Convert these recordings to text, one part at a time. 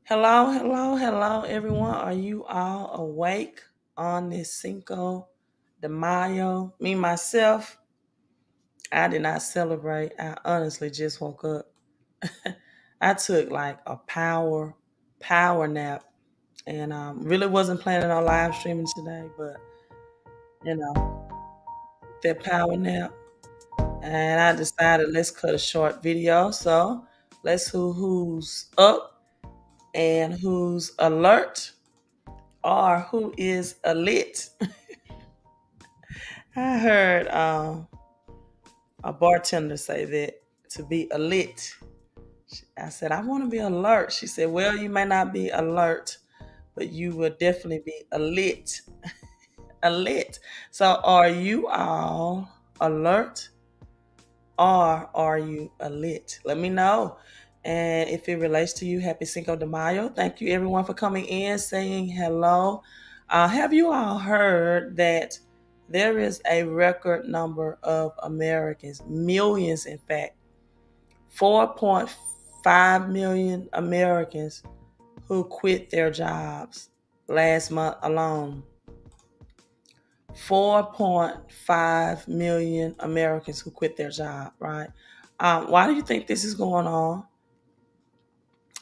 Hello, hello, hello, everyone. Are you all awake on this Cinco de Mayo? Me, myself, I did not celebrate. I honestly just woke up. I took like a power nap and really wasn't planning on live streaming today, but you know, that power nap. And I decided let's cut a short video. So let's who's up and who's alert or who is lit. I heard a bartender say that to be alert. I said, I want to be alert. She said, well, you may not be alert, but you will definitely be alert. Alert. So are you all alert or are you alert? Let me know. And if it relates to you, happy Cinco de Mayo. Thank you everyone for coming in, saying hello. Have you all heard that there is a record number of Americans, millions in fact, 4.5 million Americans who quit their jobs last month alone? 4.5 million Americans who quit their job, right? Why do you think this is going on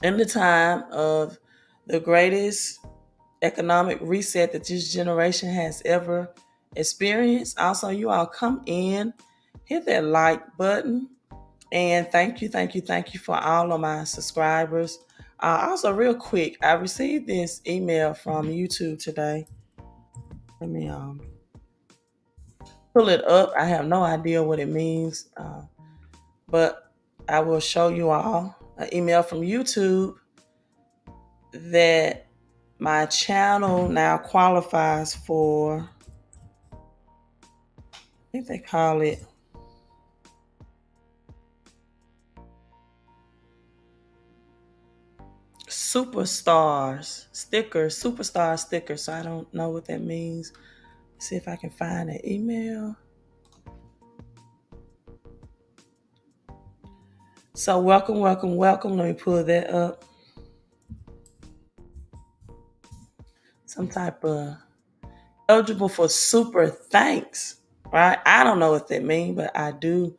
in the time of the greatest economic reset that this generation has ever experienced? Also, you all come in, hit that like button, and thank you, thank you, thank you for all of my subscribers. Also, real quick, I received this email from YouTube today. Let me pull it up. I have no idea what it means, but I will show you all an email from YouTube that my channel now qualifies for. I think they call it superstars superstar sticker. So I don't know what that means. Let's see if I can find an email. So welcome, welcome, welcome. Let me pull that up. Some type of eligible for super thanks, right? I don't know what that means, but I do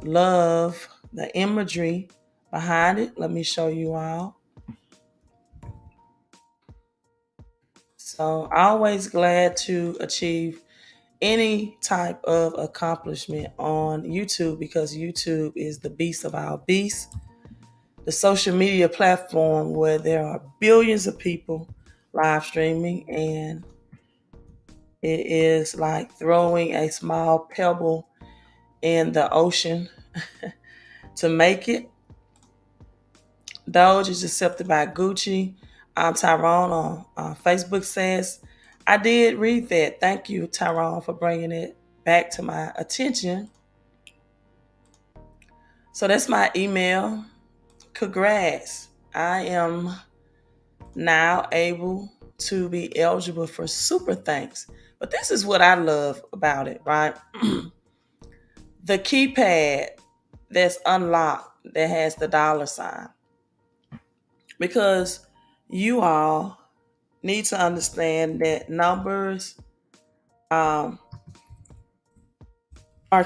love the imagery behind it. Let me show you all. So always glad to achieve any type of accomplishment on YouTube because YouTube is the beast of our beasts, the social media platform where there are billions of people live streaming, and it is like throwing a small pebble in the ocean to make it. Doge is accepted by Gucci. Tyrone on Facebook says, I did read that. Thank you, Tyrone, for bringing it back to my attention. So that's my email. Congrats. I am now able to be eligible for super thanks. But this is what I love about it, right? The keypad that's unlocked that has the dollar sign. Because you all need to understand that numbers are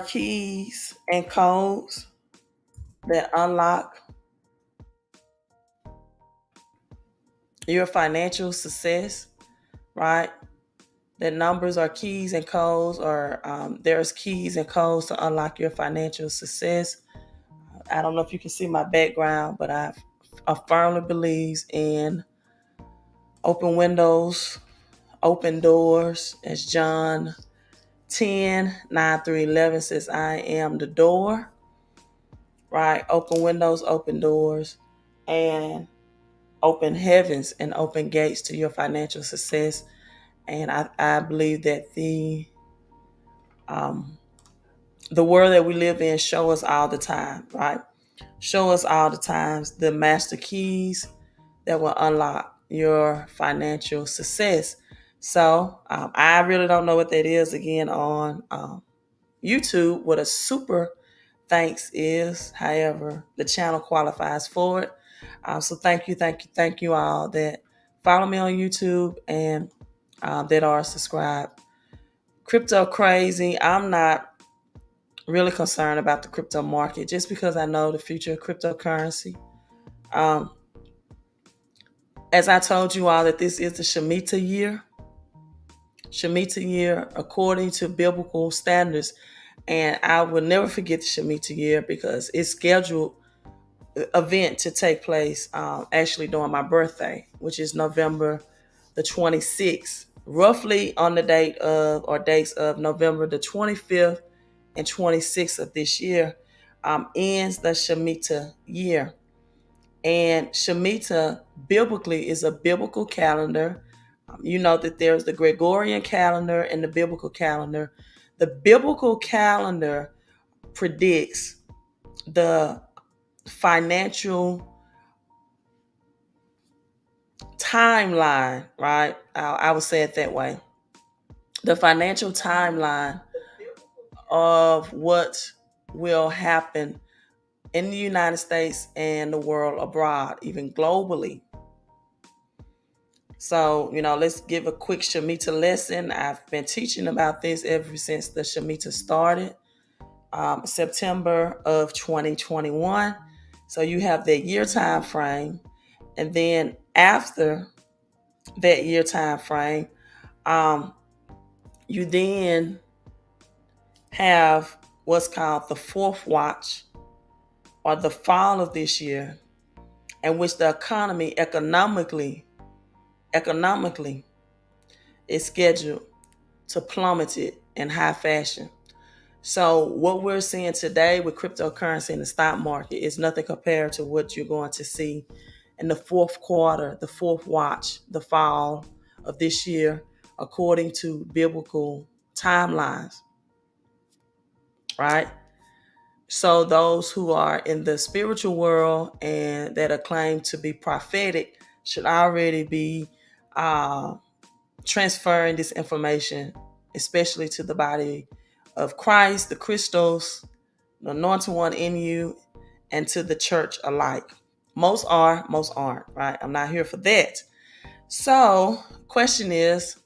keys and codes that unlock your financial success, right? That numbers are keys and codes, or there's keys and codes to unlock your financial success. I don't know if you can see my background, but I firmly believes in open windows, open doors, as John 10:9-11 says, I am the door, right? Open windows, open doors, and open heavens and open gates to your financial success. And I believe that the world that we live in show us all the time, right? Show us all the times the master keys that will unlock your financial success. So I really don't know what that is again on YouTube, what a super thanks is. However, the channel qualifies for it. So thank you all that follow me on YouTube and that are subscribed. Crypto crazy. I'm not really concerned about the crypto market just because I know the future of cryptocurrency. Um, as I told you all that this is the Shemitah year. Shemitah year according to biblical standards. And I will never forget the Shemitah year because it's scheduled event to take place actually during my birthday, which is November the 26th, roughly on the date of or dates of November the 25th and 26th of this year, ends the Shemitah year. And Shemitah biblically is a biblical calendar. You know that there's the Gregorian calendar and the biblical calendar. The biblical calendar predicts the financial timeline, right? I would say it that way. The financial timeline of what will happen in the United States and the world abroad, even globally. So, let's give a quick Shemitah lesson. I've been teaching about this ever since the Shemitah started, September of 2021. So you have that year time frame. And then after that year time frame, you then have what's called the fourth watch or the fall of this year, in which the economy economically is scheduled to plummet it in high fashion. So what we're seeing today with cryptocurrency in the stock market is nothing compared to what you're going to see in the fourth quarter, the fourth watch, the fall of this year, according to biblical timelines, right? So those who are in the spiritual world and that are claimed to be prophetic should already be transferring this information, especially to the body of Christ, the Christos, the anointed one in you, and to the church alike. Most are, most aren't, right? I'm not here for that. So, question is,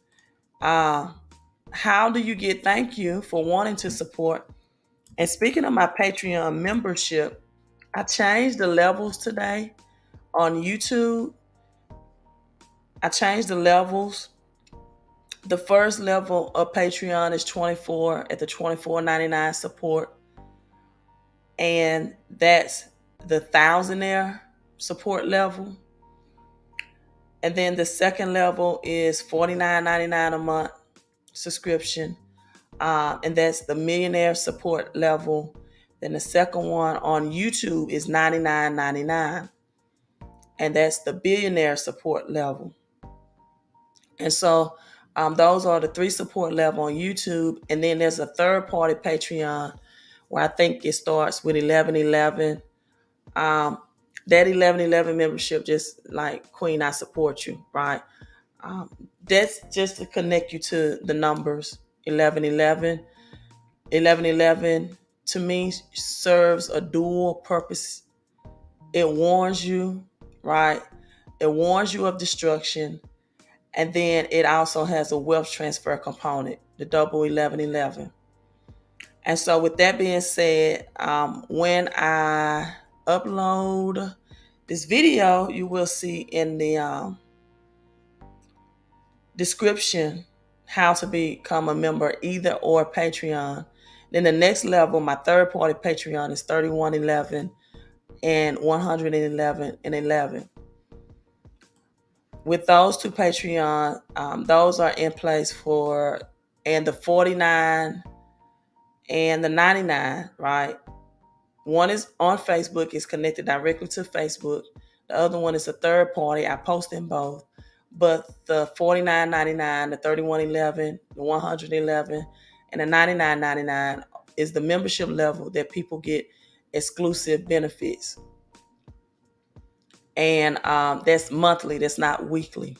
how do you get thank you for wanting to support? And speaking of my Patreon membership, I changed the levels today on YouTube. I changed the levels. The first level of Patreon is 24 at the $24.99 support. And that's the thousandaire support level. And then the second level is $49.99 a month subscription. And that's the millionaire support level. Then the second one on YouTube is $99.99. And that's the billionaire support level. And so those are the three support level on YouTube. And then there's a third party Patreon where I think it starts with 1111. That 1111 membership, just like Queen, I support you, right? That's just to connect you to the numbers 1111. 1111 to me serves a dual purpose. It warns you, right? It warns you of destruction. And then it also has a wealth transfer component, the double 1111. And so with that being said, when I upload this video, you will see in the description how to become a member either or Patreon. Then the next level, my third party Patreon is 3111 and 111 and 11. With those two Patreon, those are in place for, and the 49 and the 99, right? One is on Facebook, is connected directly to Facebook. The other one is a third party. I post in both. But the $49.99, the $31.11, the $111, and the $99.99 is the membership level that people get exclusive benefits. And that's monthly, that's not weekly,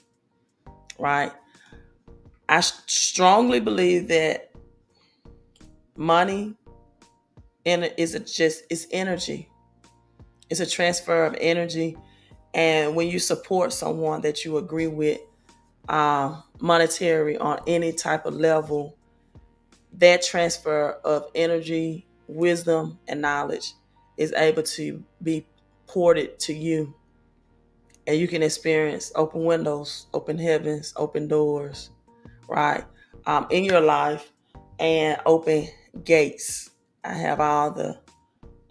right? I strongly believe that money it's energy. It's a transfer of energy. And when you support someone that you agree with, monetary on any type of level, that transfer of energy, wisdom, and knowledge is able to be ported to you. And you can experience open windows, open heavens, open doors, right? In your life, and open gates. I have all the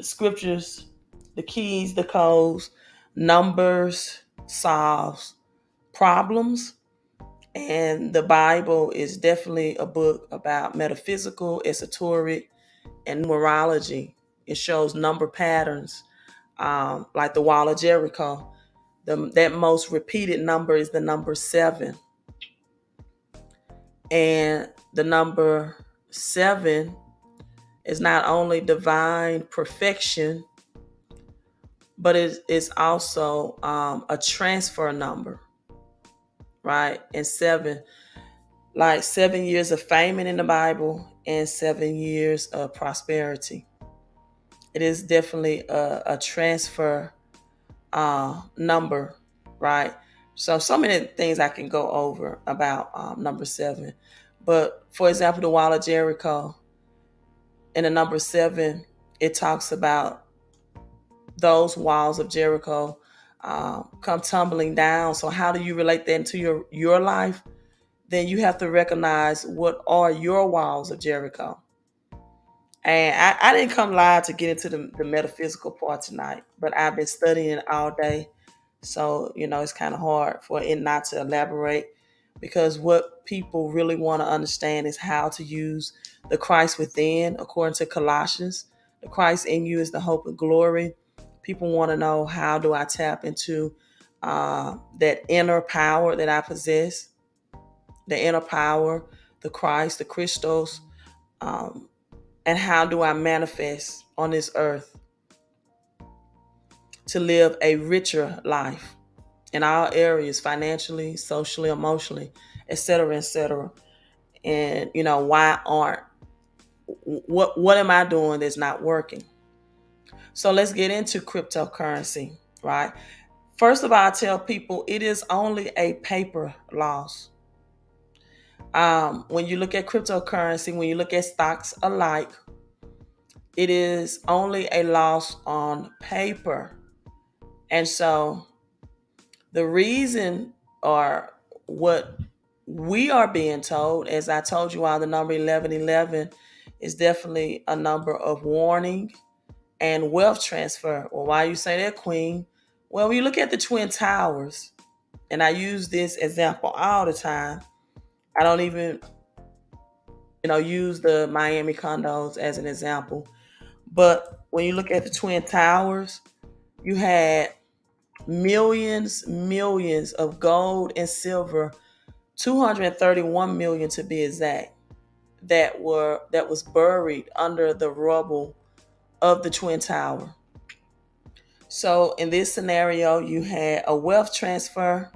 scriptures, the keys, the codes, numbers, solves problems. And the Bible is definitely a book about metaphysical, esoteric, and numerology. It shows number patterns, like the Wall of Jericho. That most repeated number is the number 7. And the number 7 is not only divine perfection, but it is also a transfer number, right? And 7, like 7 years of famine in the Bible and 7 years of prosperity. It is definitely a transfer number, right? So many things I can go over about number 7. But for example, the Wall of Jericho, in the number 7, it talks about those walls of Jericho come tumbling down. So how do you relate that into your life? Then you have to recognize what are your walls of Jericho. And I didn't come live to get into the metaphysical part tonight, but I've been studying all day. So, it's kind of hard for it not to elaborate, because what people really want to understand is how to use the Christ within, according to Colossians. The Christ in you is the hope of glory. People want to know, how do I tap into that inner power that I possess, the inner power, the Christ, the Christos, and how do I manifest on this earth to live a richer life in all areas, financially, socially, emotionally, etc., etc. And why aren't what am I doing that's not working? So let's get into cryptocurrency, right? First of all, I tell people it is only a paper loss. When you look at cryptocurrency, when you look at stocks alike, it is only a loss on paper. And so the reason, or what we are being told, as I told you all, the number 1111 is definitely a number of warning and wealth transfer. Well, why you say that, Queen? Well, when you look at the Twin Towers, and I use this example all the time, I don't even, use the Miami condos as an example. But when you look at the Twin Towers, you had millions of gold and silver, 231 million to be exact, that was buried under the rubble of the Twin Tower. So in this scenario, you had a wealth transfer,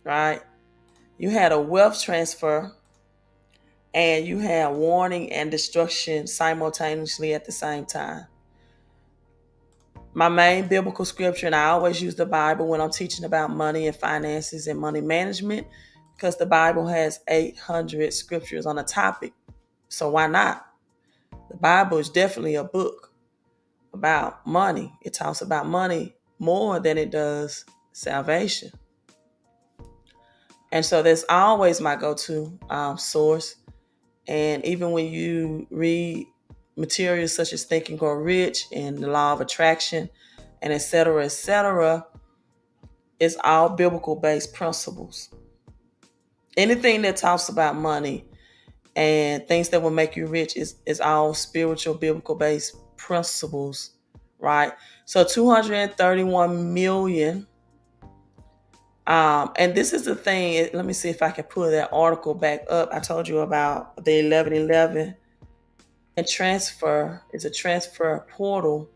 right? You had a wealth transfer, and you had warning and destruction simultaneously at the same time. My main biblical scripture, and I always use the Bible when I'm teaching about money and finances and money management, because the Bible has 800 scriptures on a topic. So why not? The Bible is definitely a book about money. It talks about money more than it does salvation. And so that's always my go-to source. And even when you read materials such as Think and Grow Rich and the Law of Attraction and etc., it's all biblical based principles. Anything that talks about money and things that will make you rich is all spiritual, biblical based principles, right? So 231 million. And this is the thing. Let me see if I can pull that article back up. I told you about the 1111. And transfer is a transfer portal.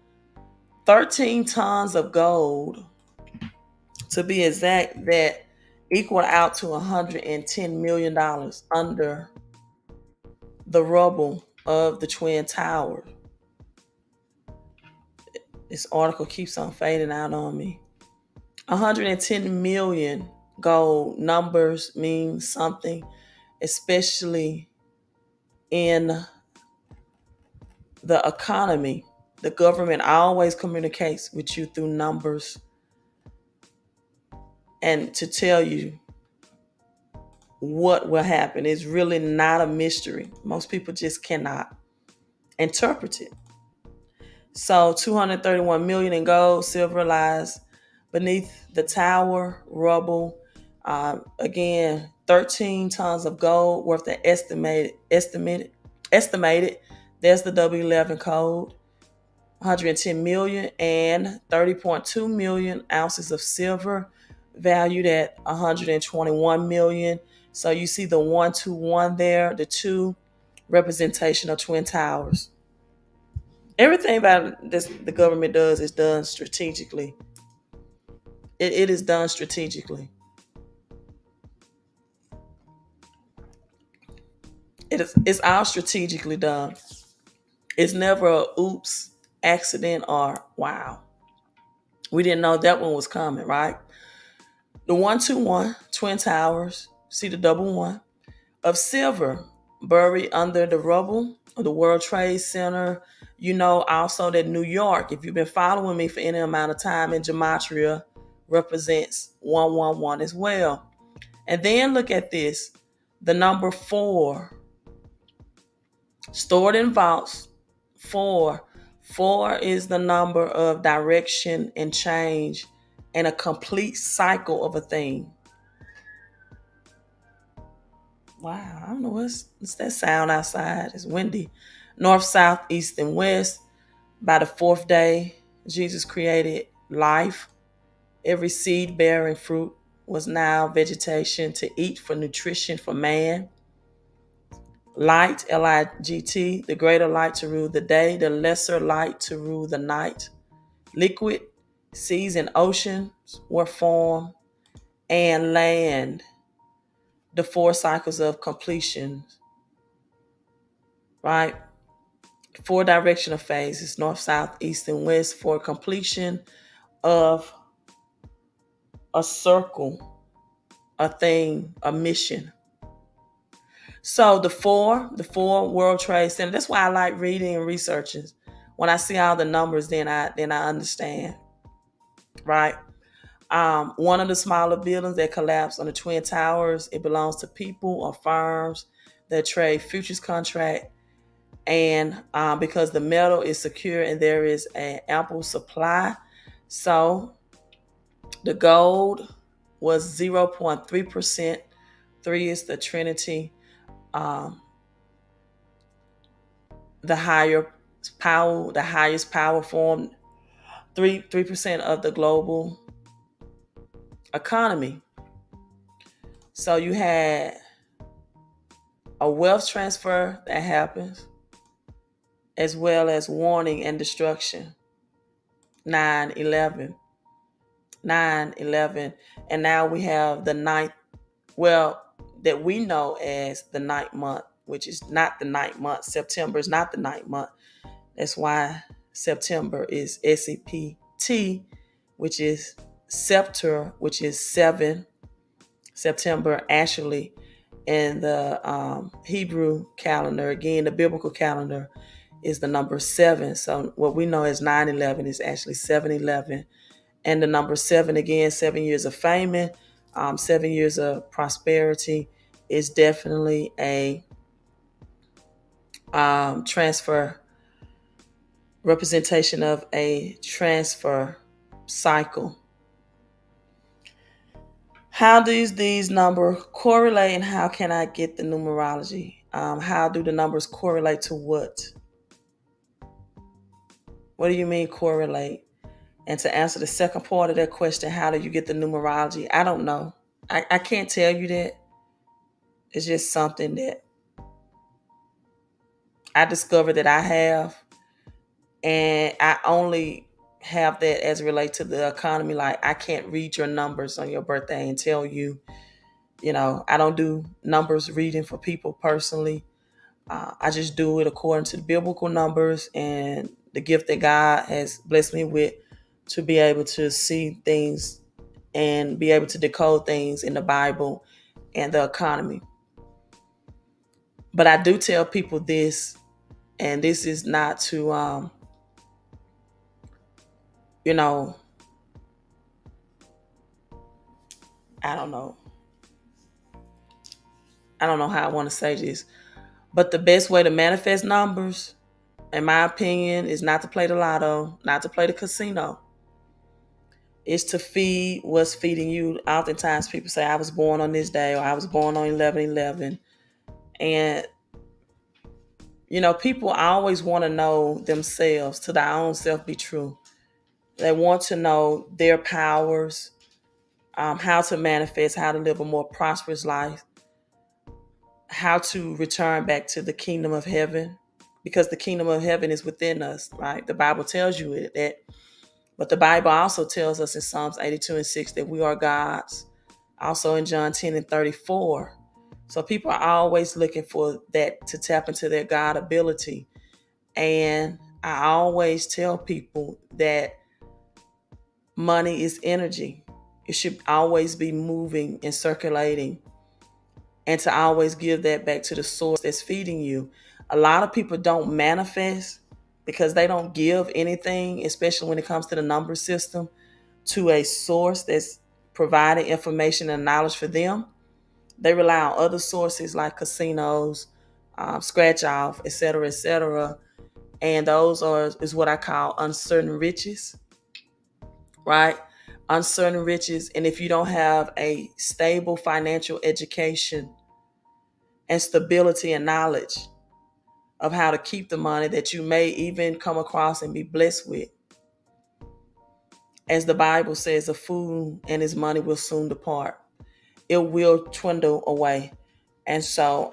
13 tons of gold, to be exact, that equal out to $110 million under the rubble of the Twin Tower. This article keeps on fading out on me. 110 million gold numbers mean something, especially in the economy. The government always communicates with you through numbers and to tell you what will happen. It's really not a mystery. Most people just cannot interpret it. So 231 million in gold, silver lies beneath the tower, rubble. Again, 13 tons of gold worth of estimated. There's the W11 code. 110 million and 30.2 million ounces of silver, valued at 121 million. So you see the 121 there, the two representation of twin towers. Everything about this the government does is done strategically. It is done strategically. It's all strategically done. It's never a oops, accident, or wow. We didn't know that one was coming, right? The 121 twin towers, see the double one of silver buried under the rubble of the World Trade Center. You know also that New York, if you've been following me for any amount of time, in gematria represents 111 as well. And then look at this, the number 4 stored in vaults. 4 is the number of direction and change and a complete cycle of a thing. Wow, I don't know what's that sound outside. It's windy. North, south, east, and west. By the 4th day, Jesus created life. Every seed bearing fruit was now vegetation to eat for nutrition for man. Light, L-I-G-T, the greater light to rule the day, the lesser light to rule the night. Liquid, seas and oceans were formed, and land, the 4 cycles of completion, right? 4 directional phases, north, south, east, and west, for completion of a circle, a thing, a mission. So the four World Trade Center. That's why I like reading and researching. When I see all the numbers, then I understand, right? One of the smaller buildings that collapsed on the Twin Towers, it belongs to people or firms that trade futures contract, and because the metal is secure and there is an ample supply, so the gold was 0.3%. 3 is the Trinity. The highest power form, 3% of the global economy. So you had a wealth transfer that happens, as well as warning and destruction. 9/11. And now we have the ninth, well, that we know as the ninth month, which is not the ninth month. September is not the ninth month. That's why September is SEPT, which is scepter, which is 7. September actually in the Hebrew calendar, again, the biblical calendar, is the number 7. So what we know as 9/11 is actually 7/11. And the number 7, again, 7 years of famine, 7 years of prosperity, is definitely a transfer, representation of a transfer cycle. How does these numbers correlate, and how can I get the numerology? How do the numbers correlate to what? What do you mean correlate? And to answer the second part of that question, how do you get the numerology? I don't know. I can't tell you that. It's just something that I discovered that I have. And I only have that as it relates to the economy. Like, I can't read your numbers on your birthday and tell you, I don't do numbers reading for people personally. I just do it according to the biblical numbers and the gift that God has blessed me with, to be able to see things and be able to decode things in the Bible and the economy. But I do tell people this, and this is not to, you know, I don't know. I don't know how I want to say this, but the best way to manifest numbers, in my opinion, is not to play the lotto, not to play the casino. It's to feed what's feeding you. Oftentimes people say, I was born on this day, or I was born on 11/11. And, people always want to know themselves, to their own self be true. They want to know their powers, how to manifest, how to live a more prosperous life, how to return back to the kingdom of heaven, because the kingdom of heaven is within us, right? The Bible tells you that. But the Bible also tells us in Psalms 82:6 that we are God's. Also in John 10:34. So people are always looking for that, to tap into their God ability. And I always tell people that money is energy. It should always be moving and circulating, and to always give that back to the source that's feeding you. A lot of people don't manifest because they don't give anything, especially when it comes to the number system, to a source that's providing information and knowledge for them. They rely on other sources like casinos, scratch off, etc., etc. And those is what I call uncertain riches, right? Uncertain riches. And if you don't have a stable financial education and stability and knowledge of how to keep the money that you may even come across and be blessed with, as the Bible says, a fool and his money will soon depart. It will dwindle away. And so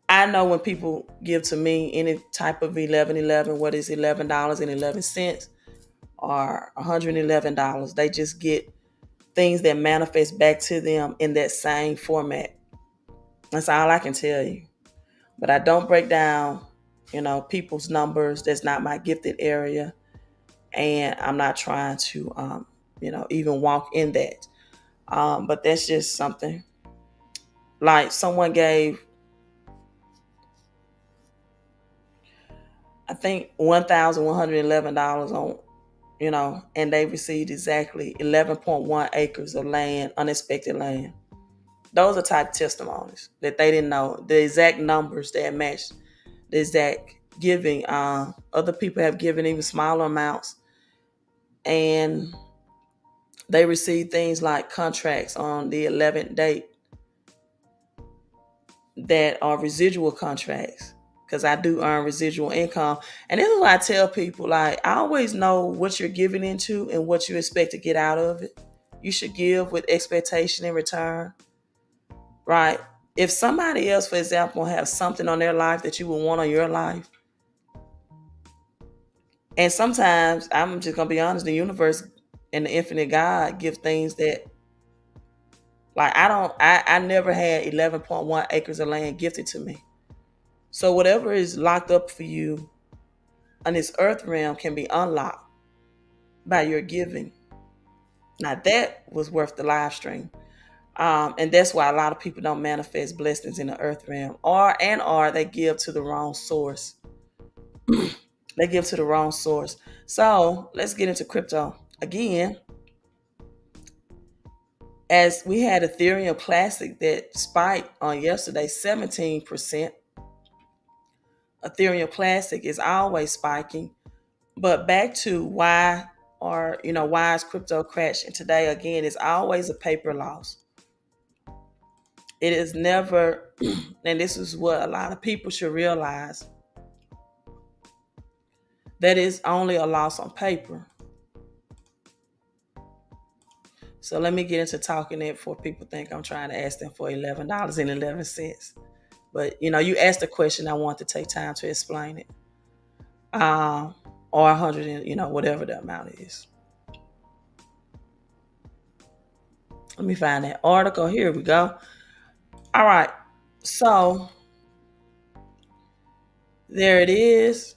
I know when people give to me any type of 11/11, what is $11.11 or $111, they just get things that manifest back to them in that same format. That's all I can tell you. But I don't break down, people's numbers. That's not my gifted area. And I'm not trying to, even walk in that. But that's just something. Like someone gave, I think, $1,111 on, and they received exactly 11.1 acres of land, unexpected land. Those are type testimonies that they didn't know. The exact numbers that matched the exact giving. Other people have given even smaller amounts, and they received things like contracts on the 11th date that are residual contracts, because I do earn residual income. And this is why I tell people, like, I always know what you're giving into and what you expect to get out of it. You should give with expectation in return, right? If somebody else, for example, has something on their life that you would want on your life, and sometimes, I'm just going to be honest, the universe and the infinite God give things that, like, I never had 11.1 acres of land gifted to me. So whatever is locked up for you on this earth realm can be unlocked by your giving. Now that was worth the live stream. And that's why a lot of people don't manifest blessings in the earth realm, or they give to the wrong source. They give to the wrong source. So let's get into crypto again. As we had Ethereum Classic that spiked on yesterday, 17%. Ethereum Classic is always spiking. But back to why is crypto crashing today? Again, it's always a paper loss. It is never, and this is what a lot of people should realize, that is only a loss on paper. So let me get into talking it before people think I'm trying to ask them for $11.11. But you asked the question, I want to take time to explain it. Or 100, whatever the amount is. Let me find that article. Here we go. All right. So there it is.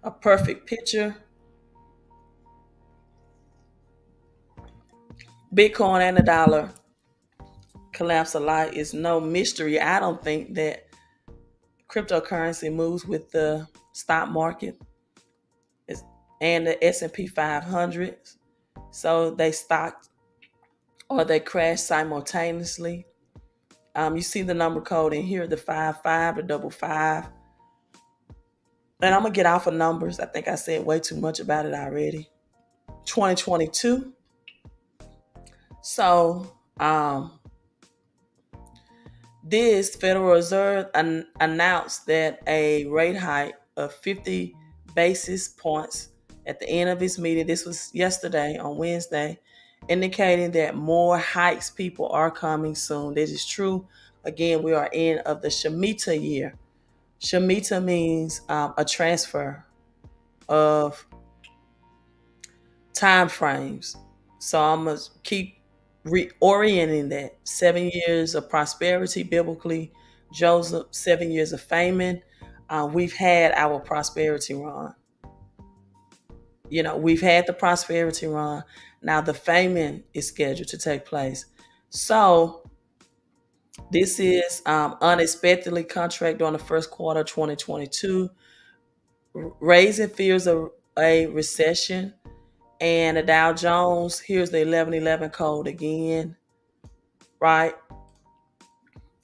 A perfect picture Bitcoin and the dollar collapse alike is no mystery. I don't think that cryptocurrency moves with the stock market and the S&P 500. So they stocked or they crash simultaneously. You see the number code in here, the 55, the 55. And I'm going to get off of numbers. I think I said way too much about it already. 2022. So this Federal Reserve announced that a rate hike of 50 basis points at the end of its meeting. This was yesterday on Wednesday, indicating that more hikes people are coming soon. This is true. Again, we are in of the Shemitah year. Shemitah means a transfer of time frames. So I'm going to keep reorienting that. 7 years of prosperity, biblically, Joseph, 7 years of famine. We've had our prosperity run. We've had the prosperity run. Now the famine is scheduled to take place. So this is unexpectedly contract during the first quarter of 2022, raising fears of a recession. And the Dow Jones, here's the 1111 code again, right?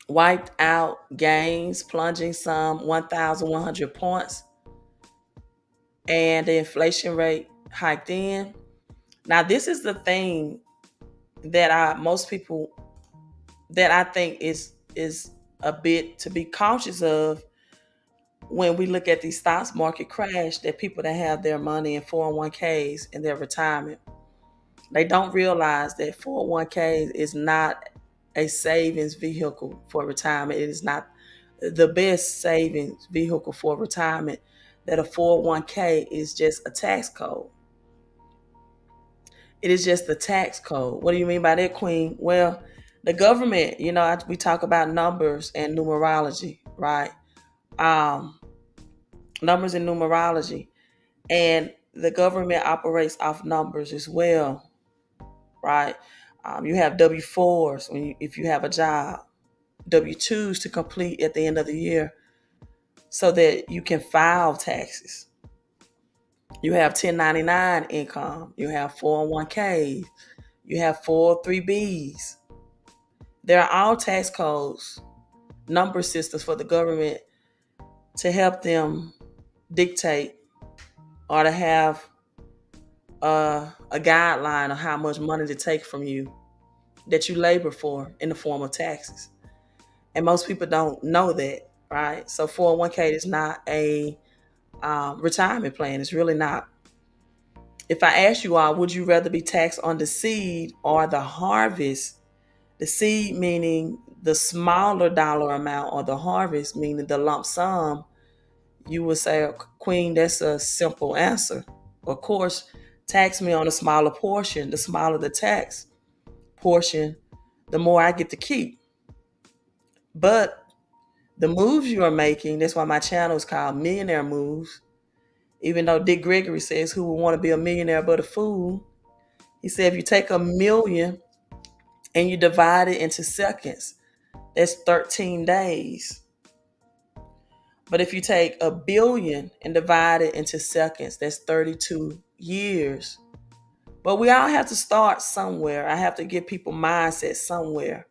Wiped out gains, plunging some 1,100 points. And the inflation rate hiked in. Now, this is the thing that most people, that I think is a bit to be cautious of when we look at the stock market crash, that people that have their money in 401ks in their retirement. They don't realize that 401k is not a savings vehicle for retirement. It is not the best savings vehicle for retirement. That a 401k is just a tax code. It is just a tax code. What do you mean by that, Queen? Well, the government, we talk about numbers and numerology, right? Numbers and numerology. And the government operates off numbers as well, right? You have W-4s if you have a job, W-2s to complete at the end of the year so that you can file taxes. You have 1099 income. You have 401ks. You have 403Bs. There are all tax codes, number systems for the government to help them dictate or to have a guideline of how much money to take from you that you labor for in the form of taxes. And most people don't know that, right? So 401k is not a retirement plan. It's really not. If I ask you all, would you rather be taxed on the seed or the harvest? The seed meaning the smaller dollar amount, or the harvest meaning the lump sum. You would say, Queen, that's a simple answer. Of course, tax me on a smaller portion. The smaller the tax portion, the more I get to keep. But the moves you are making, that's why my channel is called Millionaire Moves. Even though Dick Gregory says, who would want to be a millionaire but a fool? He said, if you take 1,000,000 and you divide it into seconds, that's 13 days. But if you take 1,000,000,000 and divide it into seconds, that's 32 years. But we all have to start somewhere. I have to give people mindset somewhere.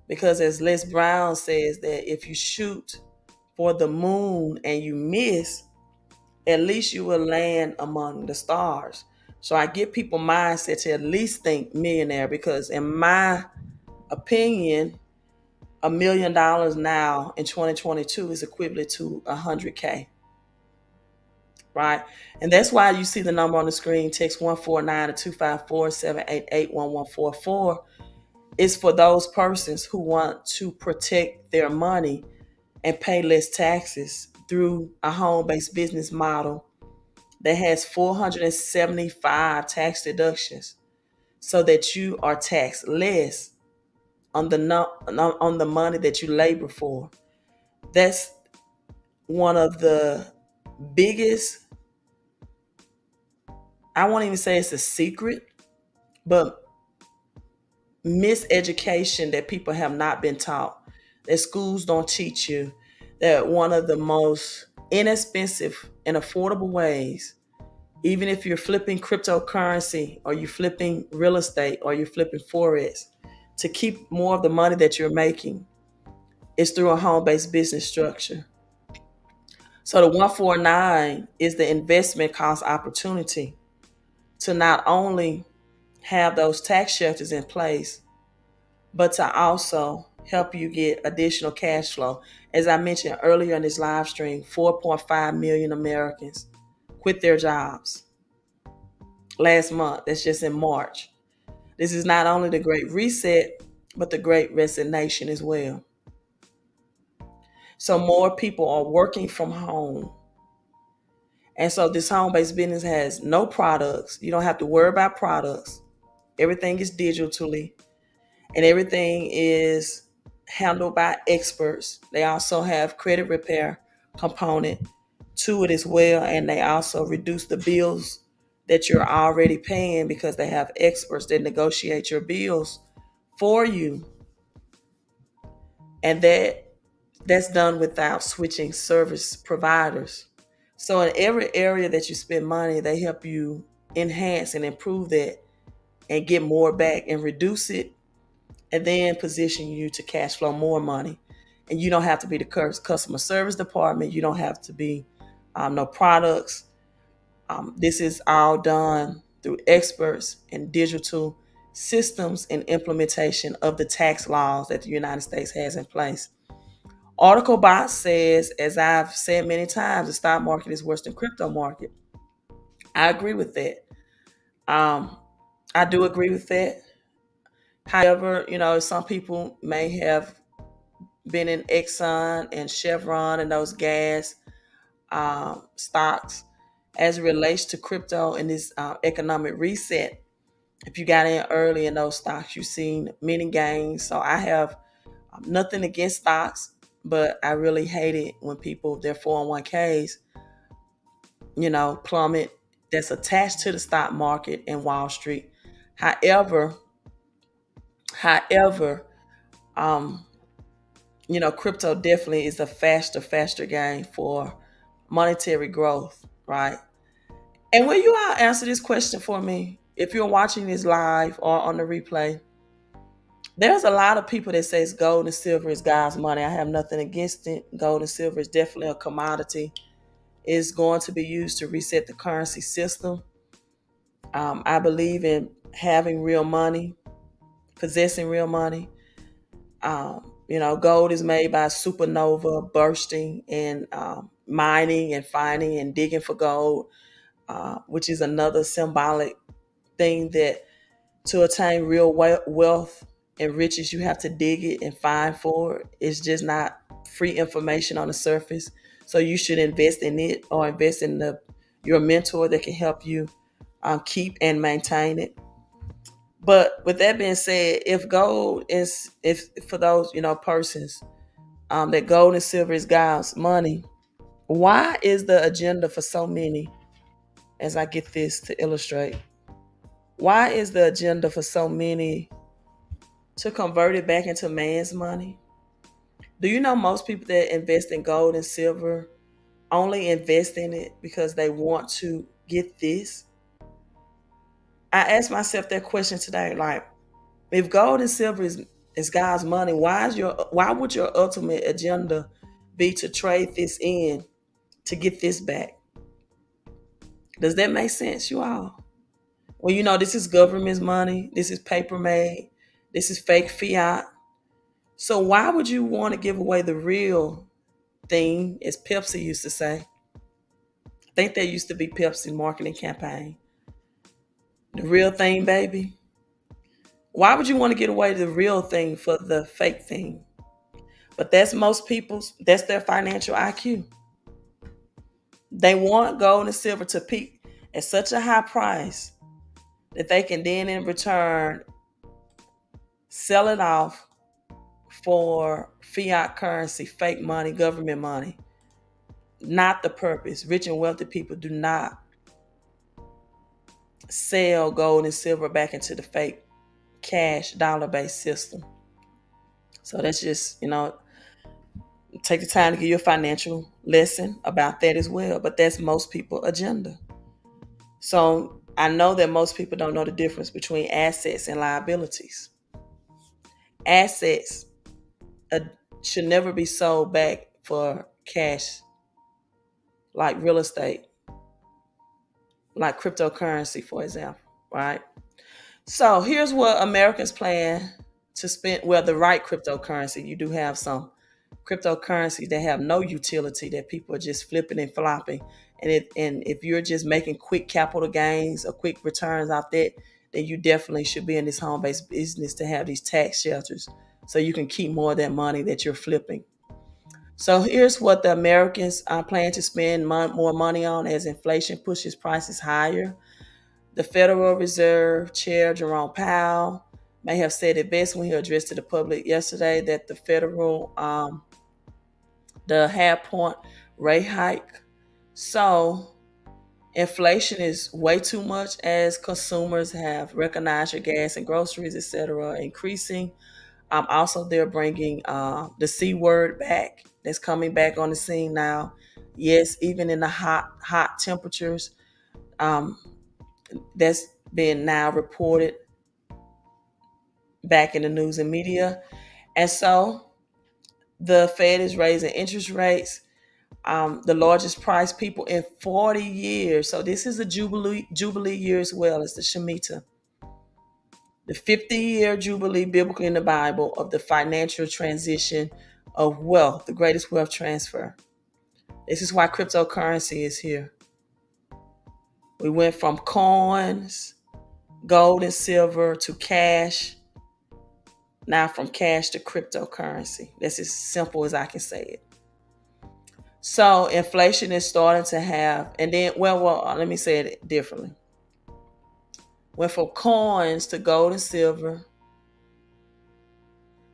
Because as Les Brown says, that if you shoot for the moon and you miss, at least you will land among the stars. So I give people mindset to at least think millionaire, because in my opinion, $1,000,000 now in 2022 is equivalent to 100K. Right? And that's why you see the number on the screen, text 149 to 254-788-1144. It's for those persons who want to protect their money and pay less taxes through a home-based business model that has 475 tax deductions, so that you are taxed less on the money that you labor for. That's one of the biggest, I won't even say it's a secret, but miseducation that people have not been taught, that schools don't teach you, that one of the most inexpensive and affordable ways, even if you're flipping cryptocurrency or you're flipping real estate or you're flipping forex, to keep more of the money that you're making is through a home-based business structure. So the 149 is the investment cost opportunity to not only have those tax shelters in place, but to also help you get additional cash flow. As I mentioned earlier in this live stream, 4.5 million Americans quit their jobs last month. That's just in March. This is not only the Great Reset, but the Great Resignation as well. So more people are working from home. And so this home-based business has no products. You don't have to worry about products. Everything is digitally, and everything is handled by experts. They also have credit repair component to it as well, and they also reduce the bills that you're already paying because they have experts that negotiate your bills for you, and that's done without switching service providers. So in every area that you spend money, they help you enhance and improve that and get more back and reduce it, and then position you to cash flow more money. And you don't have to be the customer service department. You don't have to be no products. This is all done through experts and digital systems and implementation of the tax laws that the United States has in place. Article Bot says, as I've said many times, the stock market is worse than crypto market. I agree with that. I do agree with that. However, some people may have been in Exxon and Chevron and those gas stocks as it relates to crypto and this economic reset. If you got in early in those stocks, you've seen many gains. So I have nothing against stocks, but I really hate it when people, their 401ks, plummet, that's attached to the stock market and Wall Street. However, however, um, crypto definitely is a faster gain for monetary growth, right? And will you all answer this question for me? If you're watching this live or on the replay, there's a lot of people that says gold and silver is God's money. I have nothing against it. Gold and silver is definitely a commodity. It's going to be used to reset the currency system. I believe in having real money, possessing real money. Gold is made by supernova bursting and mining and finding and digging for gold, which is another symbolic thing that to attain real wealth and riches, you have to dig it and find for it. It's just not free information on the surface. So you should invest in it or invest in your mentor that can help you keep and maintain it. But with that being said, if for those persons that gold and silver is God's money, why is the agenda for so many? As I get this to illustrate, why is the agenda for so many to convert it back into man's money? Do you know most people that invest in gold and silver only invest in it because they want to get this? I asked myself that question today. Like, if gold and silver is God's money, why would your ultimate agenda be to trade this in to get this back? Does that make sense, you all? Well, this is government's money. This is paper made. This is fake fiat. So why would you want to give away the real thing, as Pepsi used to say? I think that used to be Pepsi marketing campaign. The real thing, baby. Why would you want to get away the real thing for the fake thing? But that's that's their financial IQ. They want gold and silver to peak at such a high price that they can then in return sell it off for fiat currency, fake money, government money. Not the purpose. Rich and wealthy people do not sell gold and silver back into the fake cash dollar-based system. So that's just, take the time to give you a financial lesson about that as well. But that's most people agenda. So I know that most people don't know the difference between assets and liabilities. Assets uh, should never be sold back for cash, like real estate, like cryptocurrency, for example, right? So here's what Americans plan to spend. Well, the right cryptocurrency. You do have some cryptocurrencies that have no utility, that people are just flipping and flopping. And if you're just making quick capital gains or quick returns off that, then you definitely should be in this home-based business to have these tax shelters so you can keep more of that money that you're flipping. So here's what the Americans plan to spend more money on as inflation pushes prices higher. The Federal Reserve Chair Jerome Powell may have said it best when he addressed to the public yesterday that the half point rate hike. So inflation is way too much as consumers have recognized your gas and groceries, etc., increasing. Also, they're bringing the C word back. That's coming back on the scene now. Yes, even in the hot temperatures, um, that's been now reported back in the news and media. And so the Fed is raising interest rates, the largest price people in 40 years. So this is a jubilee year as well as the Shemitah, the 50-year jubilee biblically in the Bible of the financial transition of wealth, the greatest wealth transfer. This is why cryptocurrency is here. We went from coins, gold and silver to cash. Now from cash to cryptocurrency. That's as simple as I can say it. So inflation is starting to have, and then, let me say it differently. Went from coins to gold and silver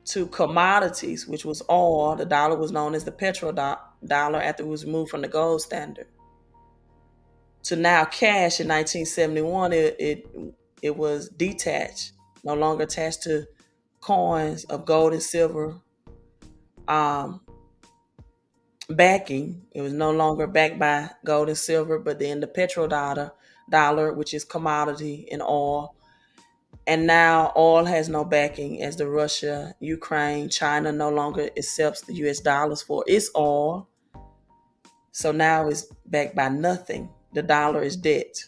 to commodities, which was oil. The dollar was known as the petrodollar after it was removed from the gold standard. To now cash in 1971, it was detached, no longer attached to coins of gold and silver backing. It was no longer backed by gold and silver, but then the petrodollar, which is commodity and oil. And now oil has no backing as the Russia, Ukraine, China no longer accepts the US dollars for its oil. So now it's backed by nothing. The dollar is debt.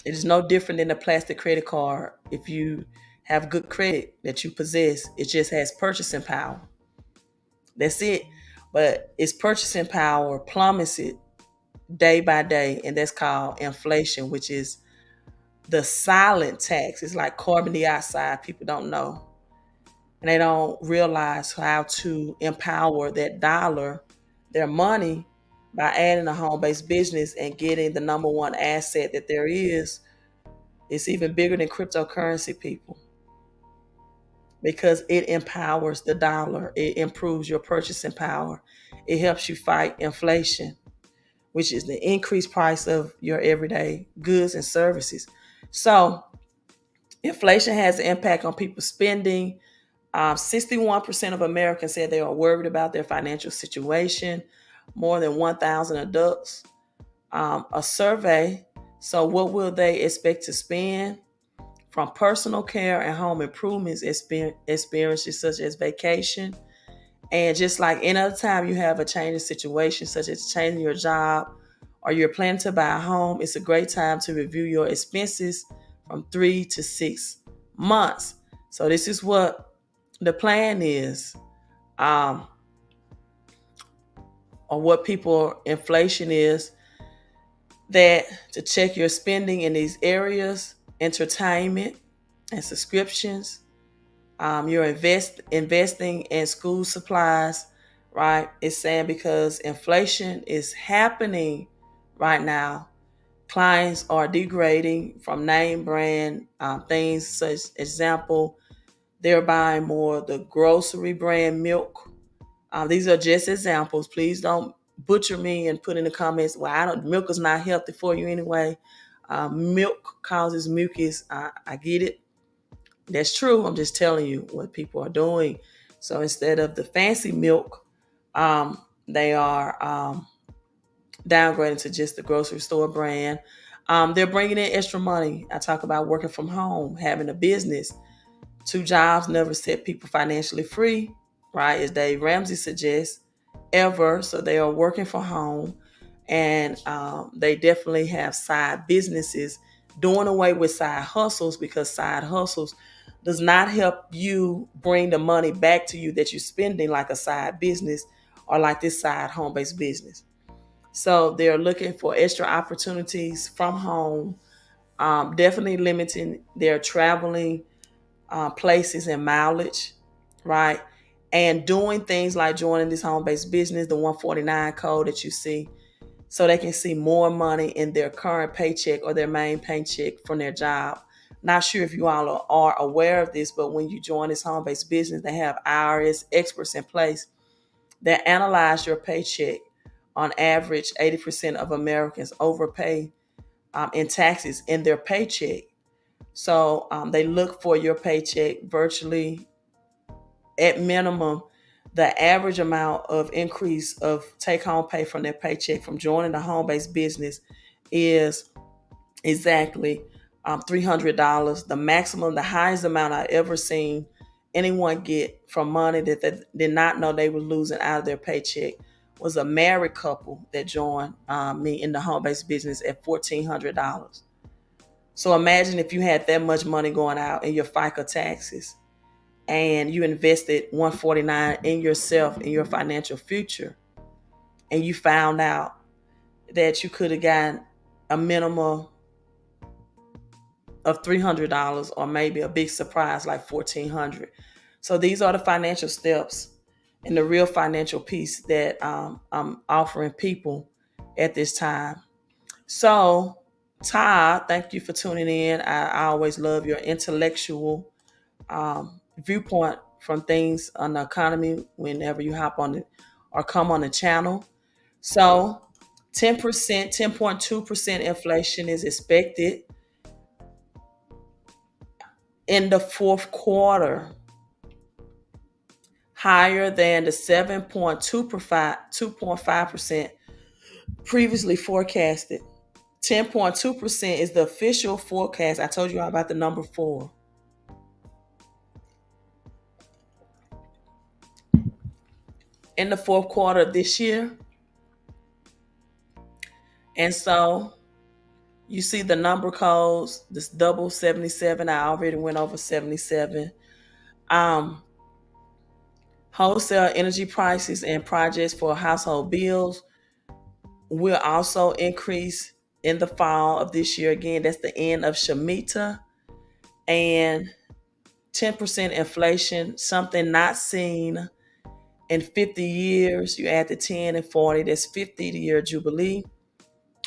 It is no different than a plastic credit card. If you have good credit that you possess, it just has purchasing power. That's it. But its purchasing power plummets it day by day, and that's called inflation, which is the silent tax. It's like carbon dioxide. People don't know, and they don't realize how to empower that dollar, their money, by adding a home-based business and getting the number one asset that there is. It's even bigger than cryptocurrency, people, because it empowers the dollar. It improves your purchasing power. It helps you fight inflation, which is the increased price of your everyday goods and services. So inflation has an impact on people's spending. 61% of Americans said they are worried about their financial situation. More than 1,000 adults. A survey. So what will they expect to spend? From personal care and home improvements experiences such as vacation. And just like any other time you have a changing situation, such as changing your job or you're planning to buy a home, it's a great time to review your expenses from 3 to 6 months. So this is what the plan is, or what inflation is, that to check your spending in these areas: entertainment and subscriptions. You're investing in school supplies, right? It's saying because inflation is happening right now, clients are degrading from name brand things. Such example, they're buying more the grocery brand milk. These are just examples. Please don't butcher me and put in the comments, well, milk is not healthy for you anyway. Milk causes mucus. I get it. That's true. I'm just telling you what people are doing. So instead of the fancy milk, they are downgrading to just the grocery store brand. They're bringing in extra money. I talk about working from home, having a business. Two jobs never set people financially free, right? As Dave Ramsey suggests, ever. So they are working from home, and they definitely have side businesses, doing away with side hustles, because side hustles does not help you bring the money back to you that you're spending like a side business or like this side home-based business. So they're looking for extra opportunities from home, definitely limiting their traveling places and mileage, right? And doing things like joining this home-based business, the 149 code that you see, so they can see more money in their current paycheck or their main paycheck from their job. Not sure if you all are aware of this, but when you join this home-based business, they have IRS experts in place that analyze your paycheck. On average, 80% of Americans overpay in taxes in their paycheck. So they look for your paycheck virtually at minimum. The average amount of increase of take home pay from their paycheck from joining the home based business is exactly $300. The maximum, the highest amount I ever seen anyone get from money that they did not know they were losing out of their paycheck was a married couple that joined me in the home based business at $1,400. So imagine if you had that much money going out in your FICA taxes and you invested 149 in yourself, in your financial future, and you found out that you could have gotten a minimum of $300 or maybe a big surprise like 1,400. So these are the financial steps and the real financial piece that I'm offering people at this time. So Todd, thank you for tuning in. I always love your intellectual viewpoint from things on the economy whenever you hop on it or come on the channel. So 10%, 10.2% inflation is expected in the fourth quarter, higher than the 7.2.5% previously forecasted. 10.2% is the official forecast. I told you all about the number 4. In the fourth quarter of this year. And so you see the number codes, this double 77. I already went over 77. Um, Wholesale energy prices and projects for household bills will also increase in the fall of this year. Again, that's the end of Shemitah. And 10% inflation, something not seen in 50 years. You add the 10 and 40, that's 50-year Jubilee.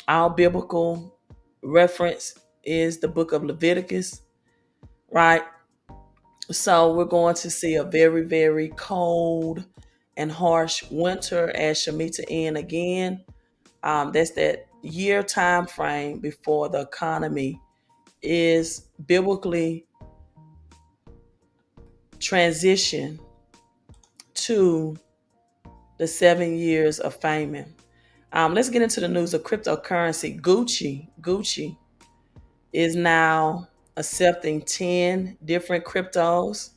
Our biblical reference is the book of Leviticus, right? So we're going to see a very, very cold and harsh winter as Shemitah end again. That's that year time frame before the economy is biblically transition to the 7 years of famine. Let's get into the news of cryptocurrency. Gucci is now accepting 10 different cryptos.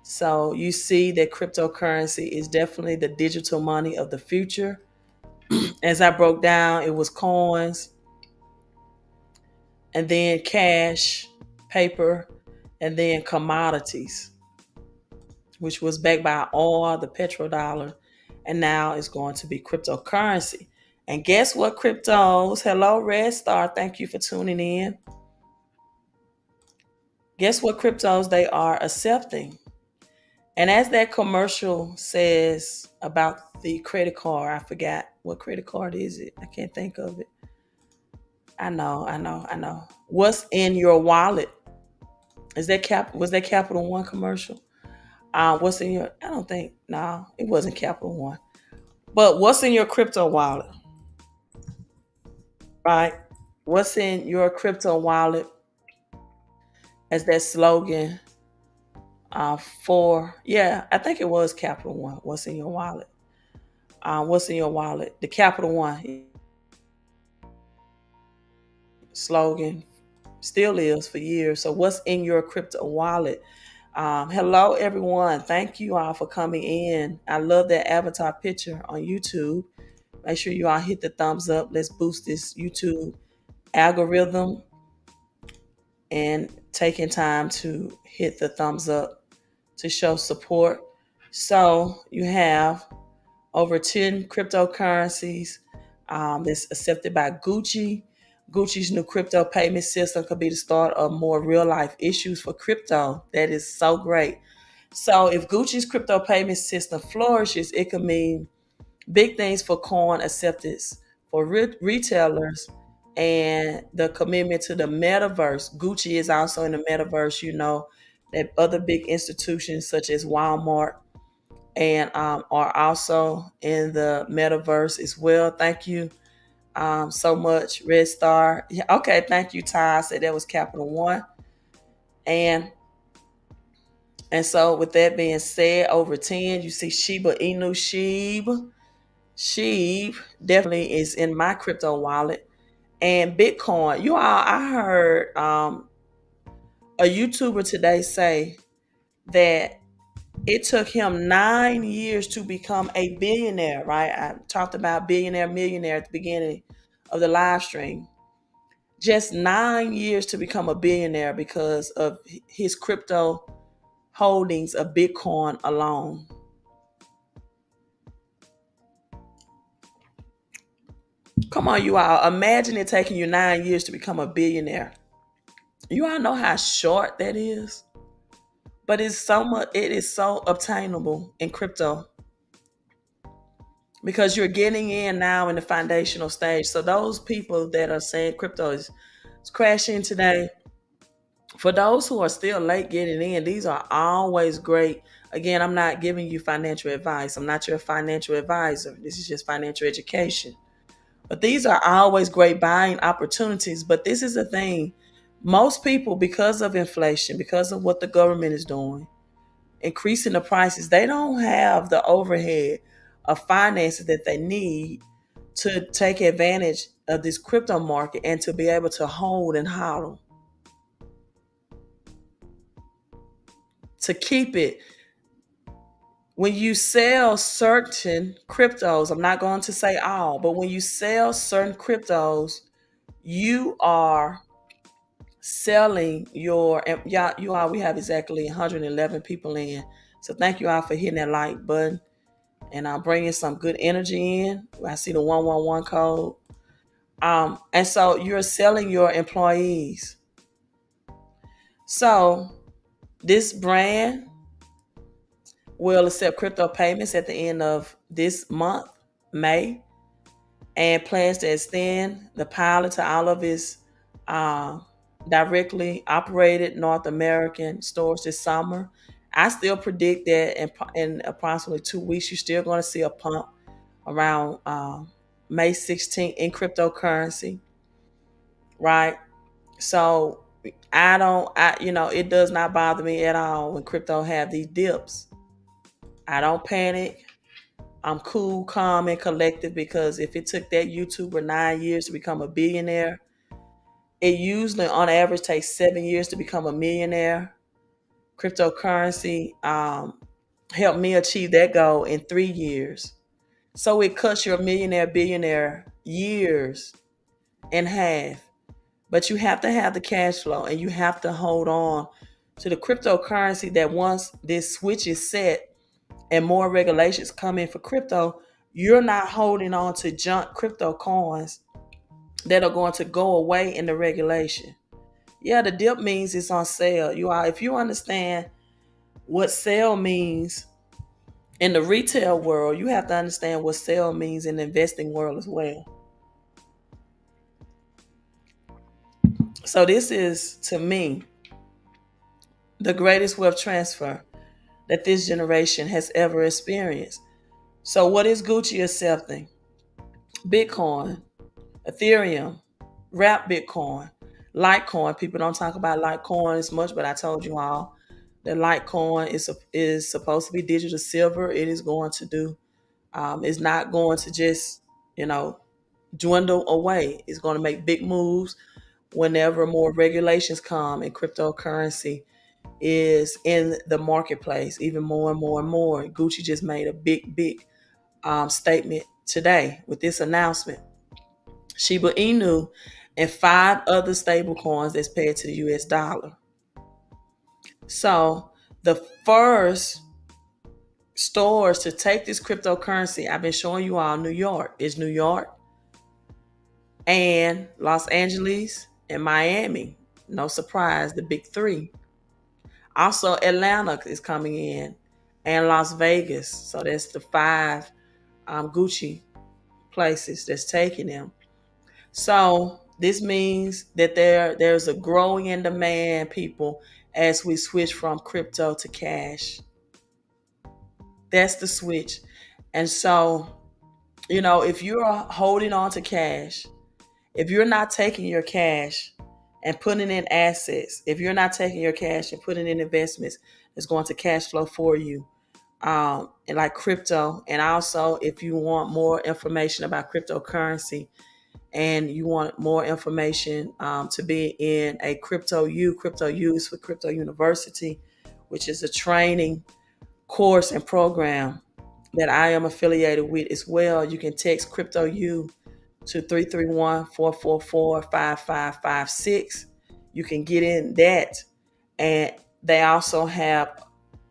So you see that cryptocurrency is definitely the digital money of the future. As I broke down, it was coins and then cash, paper, and then commodities, which was backed by oil, the petrodollar, and now it's going to be cryptocurrency. And guess what cryptos? Hello, Red Star. Thank you for tuning in. Guess what cryptos they are accepting? And as that commercial says about the credit card, I forgot what credit card is it. I can't think of it. I know. What's in your wallet? Is that was that Capital One commercial? What's in your I don't think no, it wasn't Capital One. But what's in your crypto wallet? Right? What's in your crypto wallet as that slogan? I think it was Capital One. What's in your wallet? What's in your wallet? The Capital One slogan still is for years. So, what's in your crypto wallet? Hello, everyone. Thank you all for coming in. I love that avatar picture on YouTube. Make sure you all hit the thumbs up. Let's boost this YouTube algorithm and taking time to hit the thumbs up to show support. So, you have over 10 cryptocurrencies that's accepted by Gucci. Gucci's new crypto payment system could be the start of more real life issues for crypto. That is so great. So, if Gucci's crypto payment system flourishes, it could mean big things for coin acceptance for retailers and the commitment to the metaverse. Gucci is also in the metaverse, that other big institutions such as Walmart and are also in the metaverse as well. Thank you so much, Red Star. Yeah, okay, thank you, Ty. I said that was Capital One. And so with that being said, over 10, you see Shiba Inu Sheeb definitely is in my crypto wallet. And Bitcoin. I heard a YouTuber today say that it took him 9 years to become a billionaire, right? I talked about billionaire, millionaire at the beginning of the live stream. Just 9 years to become a billionaire because of his crypto holdings of Bitcoin alone. Come on, you all. Imagine it taking you 9 years to become a billionaire. You all know how short that is? But it's so much, it is so obtainable in crypto because you're getting in now in the foundational stage. So those people that are saying crypto is crashing today, for those who are still late getting in, these are always great. Again, I'm not giving you financial advice. I'm not your financial advisor. This is just financial education. But these are always great buying opportunities. But this is the thing. Most people, because of inflation, because of what the government is doing, increasing the prices, they don't have the overhead of finances that they need to take advantage of this crypto market and to be able to hold and hodl. To keep it. When you sell certain cryptos, I'm not going to say all, but when you sell certain cryptos, you are selling your, y'all, we have exactly 111 people in. So thank you all for hitting that like button. And I'm bringing some good energy in. I see the 111 code. And so you're selling your employees. So this brand will accept crypto payments at the end of this month, May, and plans to extend the pilot to all of its directly operated North American stores this summer. I still predict that in approximately 2 weeks, you're still going to see a pump around May 16th in cryptocurrency, right? So it does not bother me at all when crypto have these dips. I don't panic. I'm cool, calm, and collected because if it took that YouTuber 9 years to become a billionaire, it usually on average takes 7 years to become a millionaire. Cryptocurrency helped me achieve that goal in 3 years. So it cuts your millionaire, billionaire years in half. But you have to have the cash flow and you have to hold on to the cryptocurrency that once this switch is set and more regulations come in for crypto, you're not holding on to junk crypto coins that are going to go away in the regulation. Yeah, the dip means it's on sale. If you understand what sale means in the retail world, you have to understand what sale means in the investing world as well. So this is, to me, the greatest wealth transfer that this generation has ever experienced. So what is Gucci accepting? Bitcoin, Ethereum, wrap Bitcoin, Litecoin. People don't talk about Litecoin as much, but I told you all The Litecoin is supposed to be digital silver. It is going to do. It's not going to just you know dwindle away. It's going to make big moves whenever more regulations come and cryptocurrency is in the marketplace, even more and more and more. Gucci just made a big statement today with this announcement. Shiba Inu and five other stable coins that's pegged to the US dollar. So the first stores to take this cryptocurrency, I've been showing you all New York. Is New York and Los Angeles and Miami. No surprise, the big three. Also, Atlanta is coming in and Las Vegas. So that's the five Gucci places that's taking them. So this means that there's a growing in demand, people, as we switch from crypto to cash. That's the switch. And so, if you're holding on to cash, if you're not taking your cash and putting in assets, if you're not taking your cash and putting in investments that's going to cash flow for you, and like crypto, and also if you want more information about cryptocurrency and you want more information to be in a crypto use for Crypto University, which is a training course and program that I am affiliated with as well. You can text Crypto U to 331-444-5556. You can get in that. And they also have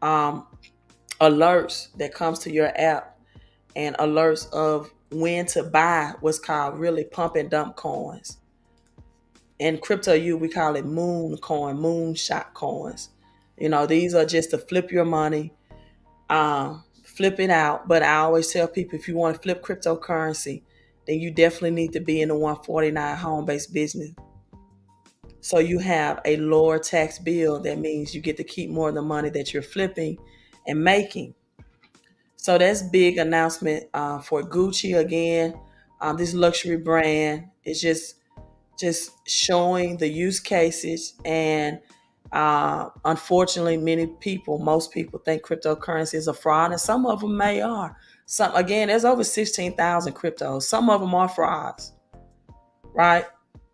alerts that comes to your app and alerts of when to buy what's called really pump and dump coins. In Crypto U, we call it moonshot coins. These are just to flip your money, flip it out. But I always tell people, if you want to flip cryptocurrency, then you definitely need to be in the 149 home-based business. So you have a lower tax bill. That means you get to keep more of the money that you're flipping and making. So that's big announcement for Gucci again. This luxury brand is just showing the use cases, and unfortunately, most people think cryptocurrency is a fraud, and some of them may are. Some again, there's over 16,000 cryptos. Some of them are frauds, right?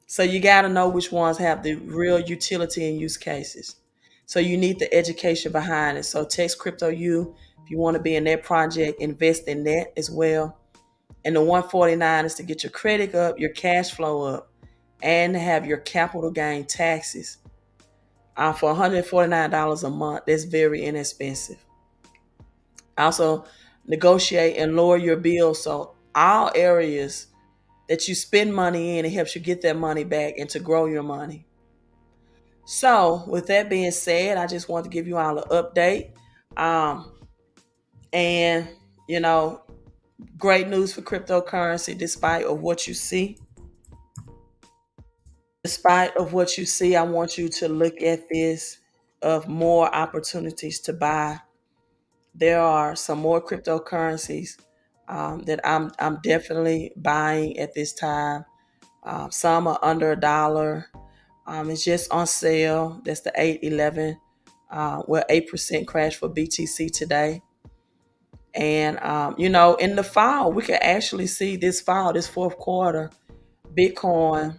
So you got to know which ones have the real utility and use cases. So you need the education behind it. So text Crypto U if you want to be in that project, invest in that as well. And the 149 is to get your credit up, your cash flow up, and have your capital gain taxes. For $149 a month, that's very inexpensive. Also, negotiate and lower your bills. So all areas that you spend money in, it helps you get that money back and to grow your money. So with that being said, I just want to give you all an update. And great news for cryptocurrency, despite of what you see. Despite of what you see, I want you to look at this of more opportunities to buy. There are some more cryptocurrencies that I'm definitely buying at this time. Some are under $1. It's just on sale. That's the 811. 8% crash for BTC today. And in the fall, we could actually see this fourth quarter, Bitcoin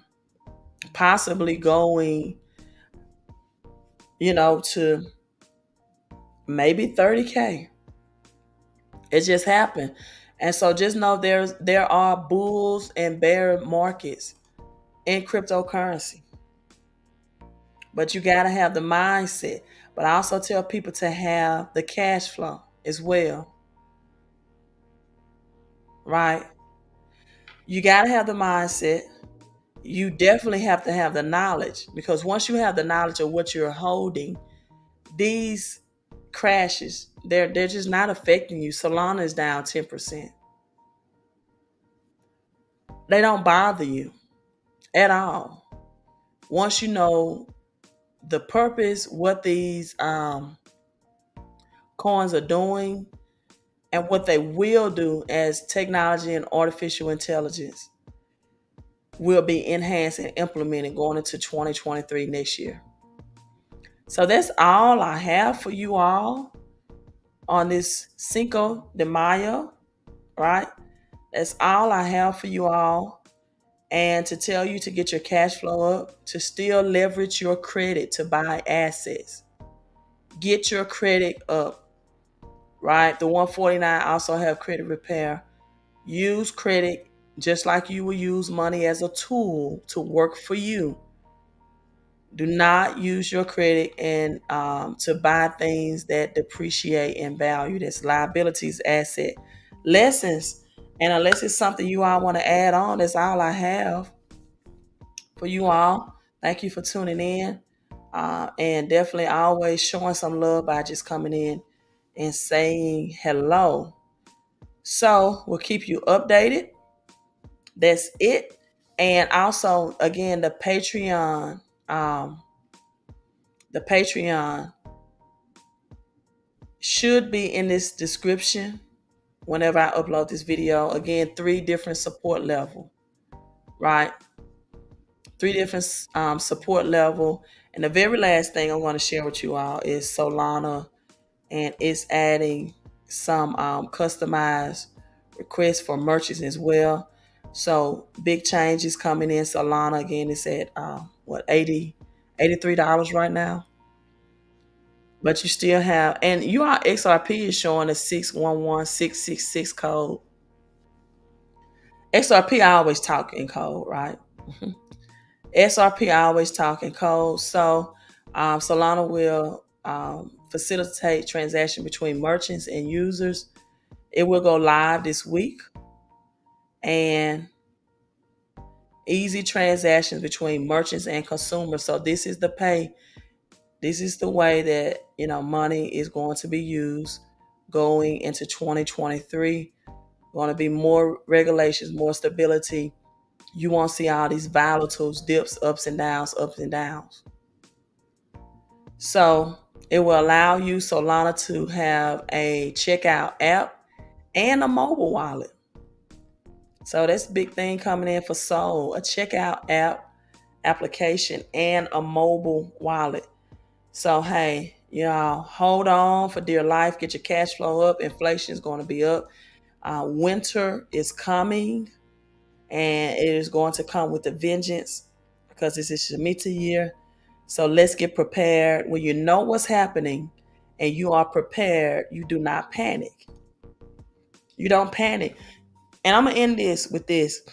possibly going, to maybe 30K. It just happened. And so just know there are bulls and bear markets in cryptocurrency. But you got to have the mindset. But I also tell people to have the cash flow as well. Right? You got to have the mindset. You definitely have to have the knowledge, because once you have the knowledge of what you're holding, these crashes, they're just not affecting you. Solana is down 10%. They don't bother you at all. Once you know the purpose, what these coins are doing, and what they will do as technology and artificial intelligence will be enhanced and implemented going into 2023 next year. So that's all I have for you all on this Cinco de Mayo, right? That's all I have for you all. And to tell you to get your cash flow up, to still leverage your credit to buy assets. Get your credit up, right? The 149 also have credit repair. Use credit just like you will use money as a tool to work for you. Do not use your credit and to buy things that depreciate in value. That's liabilities, asset, lessons. And unless it's something you all want to add on, that's all I have for you all. Thank you for tuning in. And definitely always showing some love by just coming in and saying hello. So we'll keep you updated. That's it. And also, again, um, the Patreon should be in this description whenever I upload this video. Again, 3 different support level, right? 3 different support level. And the very last thing I'm going to share with you all is Solana, and it's adding some customized requests for merchants as well. So big changes coming in. Solana again is at what, $83 right now. But you still have, and your XRP is showing a 611666 code. XRP I always talk in code, right? XRP I always talk in code. So Solana will facilitate transaction between merchants and users. It will go live this week, and easy transactions between merchants and consumers. So this is the pay. This is the way that money is going to be used going into 2023. Going to be more regulations, more stability. You won't see all these volatiles, dips, ups and downs, ups and downs. So it will allow you, Solana, to have a checkout app and a mobile wallet. So that's a big thing coming in for Sol, a checkout app, application, and a mobile wallet. So hey, y'all, hold on for dear life. Get your cash flow up. Inflation is going to be up. Winter is coming, and it is going to come with a vengeance because this is Shemitah year. So let's get prepared. When you know what's happening and you are prepared, you do not panic. You don't panic. And I'm going to end this with this.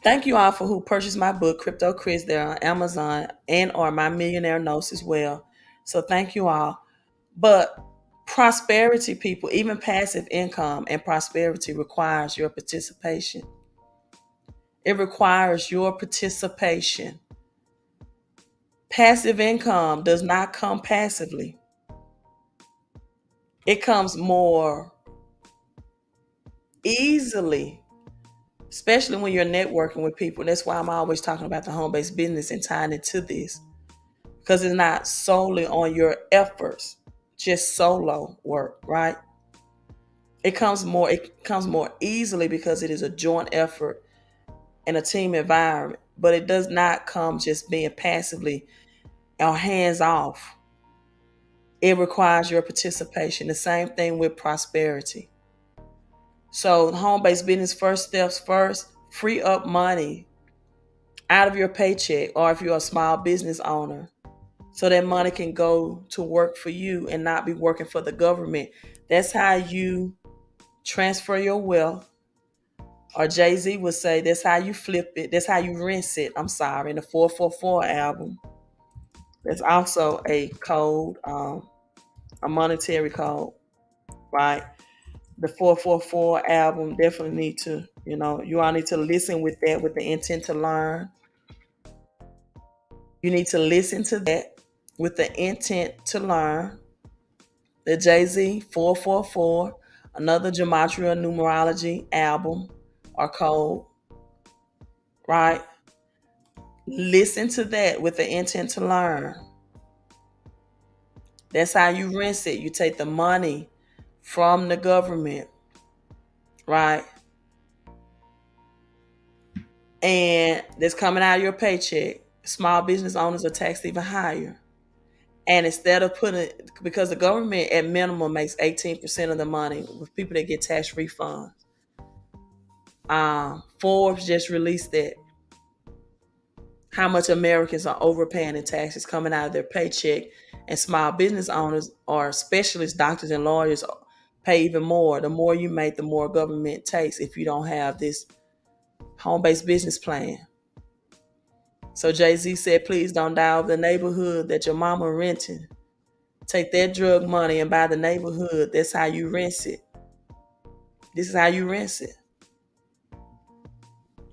Thank you all for who purchased my book, Crypto Chris, there on Amazon, and or my millionaire notes as well. So thank you all. But prosperity, people, even passive income and prosperity requires your participation. It requires your participation. Passive income does not come passively. It comes more easily, especially when you're networking with people. That's why I'm always talking about the home-based business and tying it to this, because it's not solely on your efforts, just solo work, right? It comes more easily because it is a joint effort and a team environment, but it does not come just being passively or hands off. It requires your participation. The same thing with prosperity. So home-based business, first steps first, free up money out of your paycheck, or if you're a small business owner, so that money can go to work for you and not be working for the government. That's how you transfer your wealth. Or Jay-Z would say, that's how you flip it. That's how you rinse it. I'm sorry. In the 444 album, there's also a code, a monetary code, right? The 444 album definitely need to, you all need to listen with that with the intent to learn. You need to listen to that with the intent to learn. The Jay-Z 444, another gematria numerology album or code, right? Listen to that with the intent to learn. That's how you rinse it. You take the money from the government, right? And that's coming out of your paycheck. Small business owners are taxed even higher. And instead of putting, because the government at minimum makes 18% of the money with people that get tax refunds. Forbes just released that how much Americans are overpaying in taxes coming out of their paycheck, and small business owners or specialists, doctors and lawyers pay even more. The more you make, the more government takes if you don't have this home-based business plan. So Jay-Z said, please don't die over the neighborhood that your mama renting. Take that drug money and buy the neighborhood. That's how you rent it. This is how you rent it.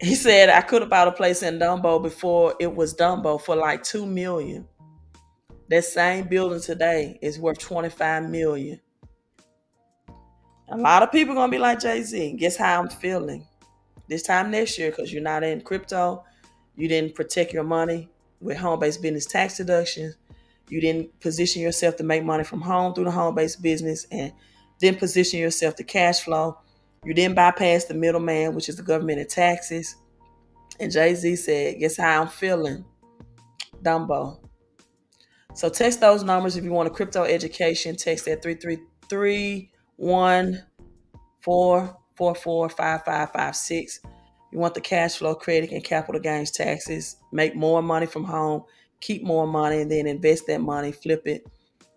He said, I could have bought a place in Dumbo before it was Dumbo for like $2 million. That same building today is worth $25 million. A lot of people gonna be like Jay-Z. Guess how I'm feeling this time next year, because you're not in crypto, you didn't protect your money with home-based business tax deductions, you didn't position yourself to make money from home through the home-based business, and then position yourself to cash flow. You didn't bypass the middleman, which is the government and taxes. And Jay-Z said, guess how I'm feeling? Dumbo. So text those numbers if you want a crypto education. Text at 333-144-5556. You want the cash flow, credit, and capital gains taxes. Make more money from home. Keep more money, and then invest that money. Flip it.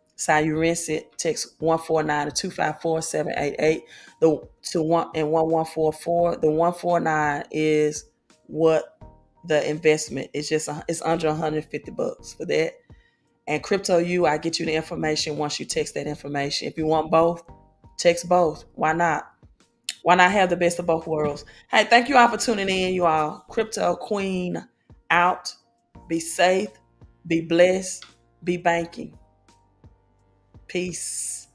That's how you rinse it. Text 149 to 254-788. The to 1144. The 149 is what the investment is. It's under $150 for that. And Crypto U, I get you the information once you text that information. If you want both, text both. Why not? Why not have the best of both worlds? Hey, thank you all for tuning in, you all. Crypto Queen out. Be safe, be blessed, be banking. Peace.